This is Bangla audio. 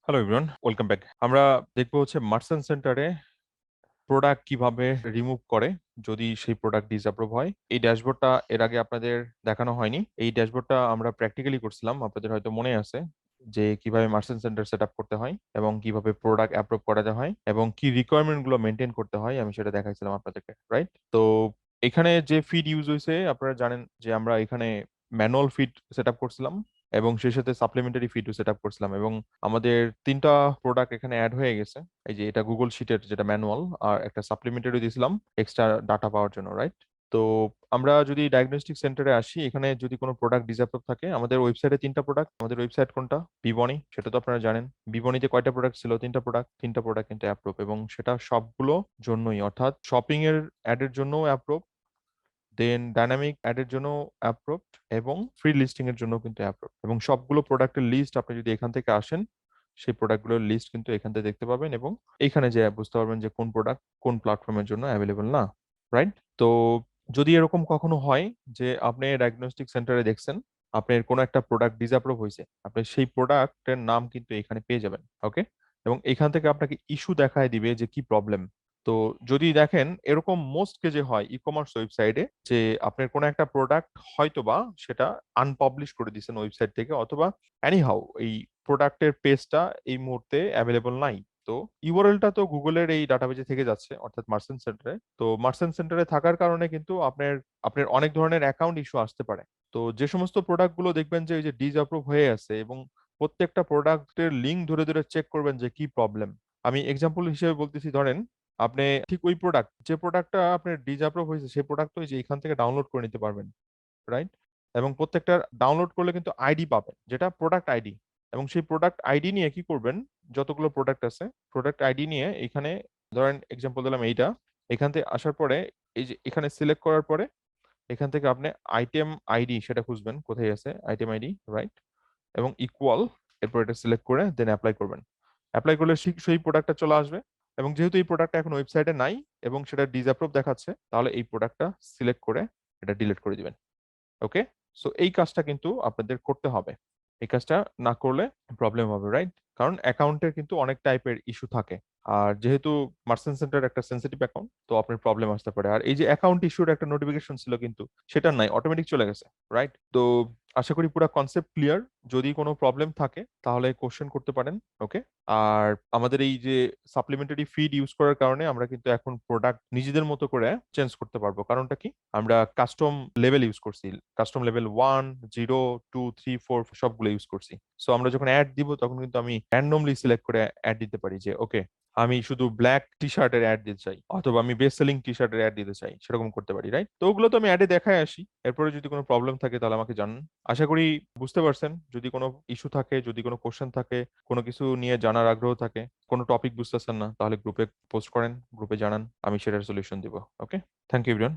Hello everyone, welcome back. আমরা দেখবো হচ্ছে মার্চেন্ট সেন্টারে প্রোডাক্ট কিভাবে রিমুভ করে যদি সেই প্রোডাক্ট ডিসঅ্যাপ্রুভ হয়। এই ড্যাশবোর্ডটা এর আগে আপনাদের দেখানো হয়নি। এই ড্যাশবোর্ডটা আমরা প্র্যাকটিক্যালি করছিলাম, আপনাদের হয়তো মনে আছে যে কিভাবে মার্চেন্ট সেন্টার সেট আপ করতে হয় এবং কিভাবে প্রোডাক্ট অ্যাপ্রুভ করাতে হয় এবং কি রিকোয়ারমেন্ট গুলো মেনটেন করতে হয়, আমি সেটা দেখাইছিলাম আপনাদেরকে, রাইট? তো এখানে যে ফিড ইউজ হয়েছে আপনারা জানেন যে আমরা এখানে ম্যানুয়াল ফিড সেট আপ করছিলাম এবং সেই সাথে সাপ্লিমেন্টারি ফিডও সেট আপ করছিলাম এবং আমাদের তিনটা প্রোডাক্ট এখানে অ্যাড হয়ে গেছে। এই যে এটা গুগল শিটের যেটা ম্যানুয়াল, আর একটা সাপ্লিমেন্টারি দিয়েছিলাম এক্সট্রা ডাটা পাওয়ার জন্য, রাইট? তো আমরা যদি ডায়াগনস্টিক সেন্টারে আসি, এখানে যদি কোনো প্রোডাক্ট ডিসঅ্যাপ্রুভ থাকে, আমাদের ওয়েবসাইটে তিনটা প্রোডাক্ট। আমাদের ওয়েবসাইট কোনটা? বিবনি, সেটা তো আপনারা জানেন। বিবনিতে কয়টা প্রোডাক্ট ছিল? তিনটা প্রোডাক্ট কিন্তু অ্যাপ্রুভ এবং সেটা সবগুলো জন্যই, অর্থাৎ শপিং এর অ্যাডের জন্য অ্যাপ্রুভ, দেন ডাইনামিক অ্যাডের জন্য অ্যাপ্রুভড এবং ফ্রি লিস্টিং এর জন্য কিন্তু অ্যাপ্রুভ। এবং সবগুলো প্রোডাক্টের লিস্ট আপনি যদি এখান থেকে আসেন, সেই প্রোডাক্টগুলোর লিস্ট কিন্তু এখান থেকে দেখতে পাবেন এবং এইখানে যে বুঝতে পারবেন যে কোন প্রোডাক্ট কোন প্ল্যাটফর্মের জন্য অ্যাভেলেবল না, রাইট? তো যদি এরকম কখনো হয় যে আপনি ডায়াগনস্টিক সেন্টারে দেখছেন আপনার কোনো একটা প্রোডাক্ট ডিসঅ্যাপ্রুভ হয়েছে, আপনি সেই প্রোডাক্টের নাম কিন্তু এখানে পেয়ে যাবেন, ওকে? এবং এখান থেকে আপনাকে ইস্যু দেখায় দিবে যে কি প্রবলেম। তো যদি দেখেন এরকম মোস্ট কেজে হয় ই কমার্স ওয়েবসাইটে যে আপনার কোনো একটা প্রোডাক্ট হয়তোবা সেটা আনপাবলিশ করে দিয়েছেন ওয়েবসাইট থেকে, অথবা এনিহাউ এই প্রোডাক্টের পেজটা এই মুহূর্তে অ্যাভেলেবল নাই। তো ইউআরএলটা তো গুগলের এই ডাটাবেজে থেকে যাচ্ছে, অর্থাৎ মার্চেন্ট সেন্টারে। তো মার্চেন্ট সেন্টারে থাকার কারণে কিন্তু আপনার আপনার অনেক ধরনের অ্যাকাউন্ট ইস্যু আসতে পারে। তো যে সমস্ত প্রোডাক্ট গুলো দেখবেন যে ওই যে ডিসঅ্যাপ্রুভ হয়ে আছে এবং প্রত্যেকটা প্রোডাক্টের লিঙ্ক ধরে ধরে চেক করবেন যে কি প্রবলেম। আমি এক্সাম্পল হিসেবে বলতেছি, ধরেন আপনি ঠিক ওই প্রোডাক্ট, যে প্রোডাক্টটা আপনার ডিসঅ্যাপ্রুভ হয়েছে সেই প্রোডাক্ট ওই যে এখান থেকে ডাউনলোড করে নিতে পারবেন, রাইট? এবং প্রত্যেকটা ডাউনলোড করলে কিন্তু আইডি পাবেন, যেটা প্রোডাক্ট আইডি। এবং সেই প্রোডাক্ট আইডি নিয়ে কি করবেন, যতগুলো প্রোডাক্ট আছে প্রোডাক্ট আইডি নিয়ে এখানে, ধরেন এক্সাম্পল দিলাম এইটা, এখান থেকে আসার পরে এই যে এখানে সিলেক্ট করার পরে এখান থেকে আপনি আইটেম আইডি সেটা খুঁজবেন কোথায় আছে আইটেম আইডি, রাইট? এবং ইকুয়াল, এরপর এটা সিলেক্ট করে দেন অ্যাপ্লাই করবেন। অ্যাপ্লাই করলে সেই প্রোডাক্টটা চলে আসবে। এবং যেহেতু এই প্রোডাক্টটা এখন ওয়েবসাইটে নাই এবং সেটা ডিসঅ্যাপ্রুভ দেখাচ্ছে, তাহলে এই প্রোডাক্টটা সিলেক্ট করে এটা ডিলিট করে দিবেন, ওকে? সো এই কাজটা কিন্তু আপনাদের করতে হবে। এই কাজটা না করলে প্রবলেম হবে, রাইট? কারণ অ্যাকাউন্টের কিন্তু অনেক টাইপের ইস্যু থাকে। আর যেহেতু মার্চেন্ট সেন্টার একটা সেন্সিটিভ অ্যাকাউন্ট, তো আপনার প্রবলেম আসতে পারে। আর এই যে অ্যাকাউন্ট ইস্যুর একটা নোটিফিকেশন ছিল কিন্তু সেটা নাই, অটোমেটিক চলে গেছে, রাইট? তো আশা করি পুরো কনসেপ্ট ক্লিয়ার। যদি কোনো প্রবলেম থাকে তাহলে কোশ্চেন করতে পারেন, ওকে? আর আমাদের এই যে সাপ্লিমেন্টারি ফিড ইউজ করার কারণে আমরা কিন্তু এখন প্রোডাক্ট নিজেদের মতো করে চেঞ্জ করতে পারবো। কারণটা কি? আমরা কাস্টম লেভেল ইউজ করছি, কাস্টম লেভেল 1, 0, 2, 3, 4 সবগুলো ইউজ করছি। সো আমরা যখন অ্যাড দিব তখন কিন্তু আমি র্যান্ডমলি সিলেক্ট করে অ্যাড দিতে পারি যে ওকে, আমি শুধু ব্ল্যাক টি শার্টের অ্যাড দিতে চাই, অথবা আমি বেস্ট সেলিং টি শার্টের অ্যাড দিতে চাই, সেরকম করতে পারি, রাইট? তো ওগুলো তো আমি অ্যাডে দেখায় আসি। এরপরে যদি কোনো প্রবলেম থাকে তাহলে আমাকে জানান। আশা করি বুঝতে পারছেন। যদি কোনো ইস্যু থাকে, যদি কোনো কোশ্চেন থাকে, কোনো কিছু নিয়ে জানার আগ্রহ থাকে, কোনো টপিক বুঝতেছেন না, তাহলে গ্রুপে পোস্ট করেন, গ্রুপে জানান, আমি সেটার সলিউশন দিব, ওকে? Thank you everyone.